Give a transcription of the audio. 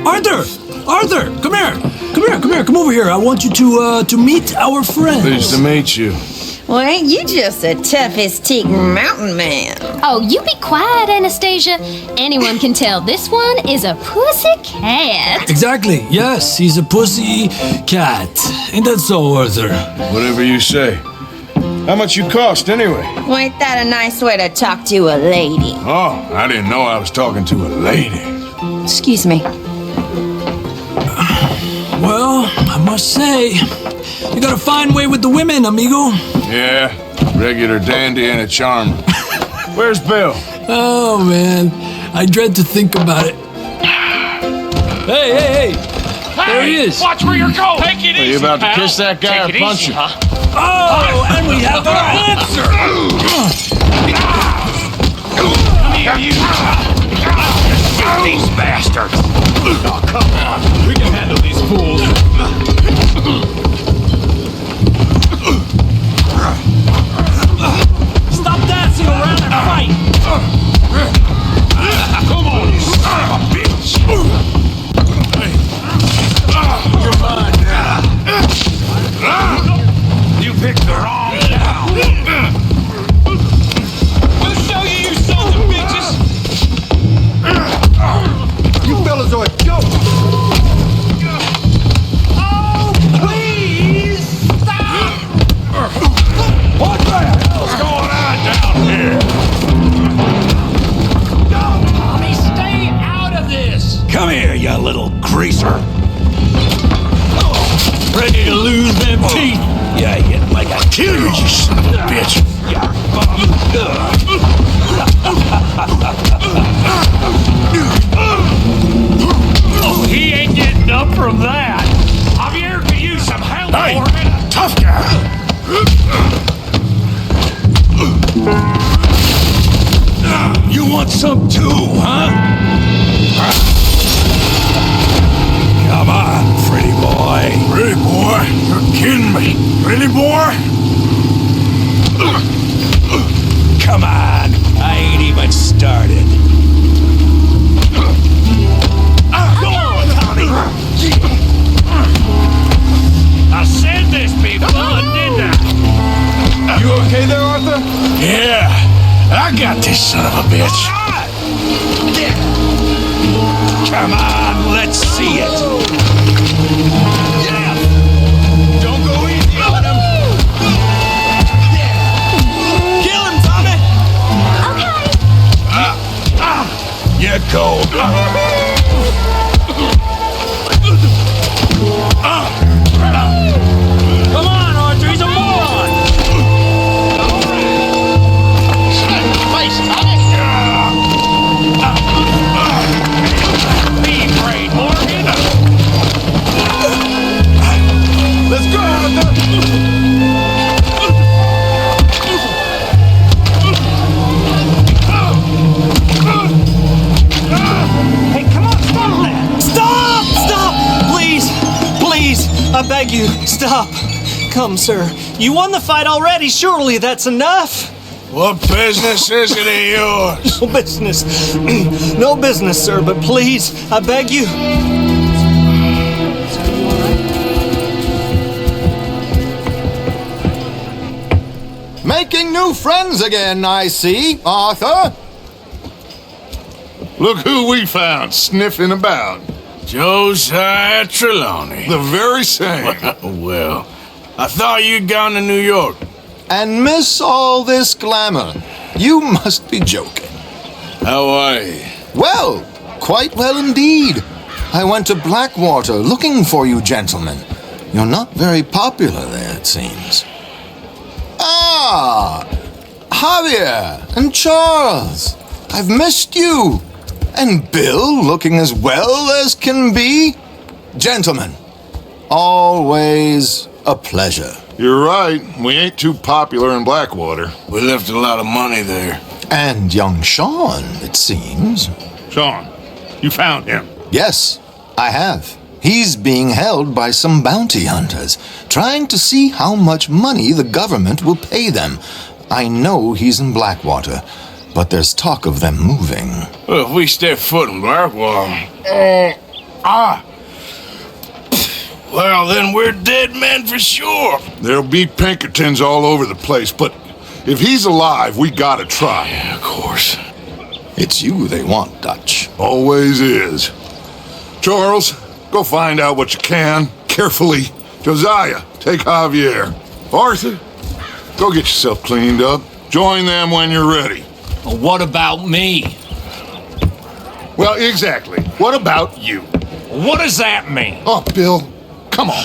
Arthur! Arthur! Come here! Come over here. I want you to meet our friends. Pleased to meet you. Well, ain't you just the toughest teak mountain man? Oh, you be quiet, Anastasia. Anyone can tell this one is a pussy cat. Exactly. Yes, he's a pussy cat. Ain't that so, Arthur? Whatever you say. How much you cost, anyway? Well, ain't that a nice way to talk to a lady? Oh, I didn't know I was talking to a lady. Excuse me. Well, I must say, you got a fine way with the women, amigo. Yeah, regular dandy and a charmer. Where's Bill? Oh, man. I dread to think about it. Hey! There he is. Watch where you're going. Take it easy, Are you about to pal. kiss that guy Take or it punch easy, him? huh? Oh, and we have our answer. Come here, you. Shoot these bastards. Oh, come on. We can handle these fools. Stop dancing around and fight. Come on, you son of a bitch. You're mine now. You picked the wrong town. We'll show you, you sons of bitches. You fellas are a joke! Oh, please stop! What the hell's going on down here? No, Tommy, stay out of this! Come here, you little greaser. Ready to lose them teeth? Yeah, you'd like I kill you, you son of a bitch. Oh, he ain't getting up from that. Javier could use some help Hey, for it. tough guy. You want some too, huh? Come on, pretty boy. Pretty boy? You're kidding me. Pretty boy? Come on, I ain't even started. Go on, Tommy. I said this be fun, didn't I? You okay there, Arthur? Yeah, I got this son of a bitch. Come on, let's see it. Yeah. Don't go easy on him. Kill him, Tommy. Okay. You're cold. Come on, Arthur. He's a moron. Be afraid, Morgan. Let's go, Arthur! Hey, come on, stop that. Stop! Please, I beg you, stop. Come, sir. You won the fight already. Surely that's enough. What business is it of yours? No business. No business, sir, but please, I beg you. Making new friends again, I see, Arthur. Look who we found sniffing about. Josiah Trelawney. The very same. Well, I thought you'd gone to New York. And miss all this glamour. You must be joking. How are you? Well, quite well indeed. I went to Blackwater looking for you gentlemen. You're not very popular there, it seems. Ah, Javier and Charles. I've missed you. And Bill looking as well as can be. Gentlemen, always a pleasure. You're right. We ain't too popular in Blackwater. We left a lot of money there. And young Sean, it seems. Sean, you found him. Yes, I have. He's being held by some bounty hunters, trying to see how much money the government will pay them. I know he's in Blackwater. but there's talk of them moving. Well, if we step foot in Blackwall... Well, then we're dead men for sure. There'll be Pinkertons all over the place, but if he's alive, we gotta try. Yeah, of course. It's you they want, Dutch. Always is. Charles, go find out what you can, carefully. Josiah, take Javier. Arthur, go get yourself cleaned up. Join them when you're ready. What about me? Well, exactly. What about you? What does that mean? Oh, Bill, come on.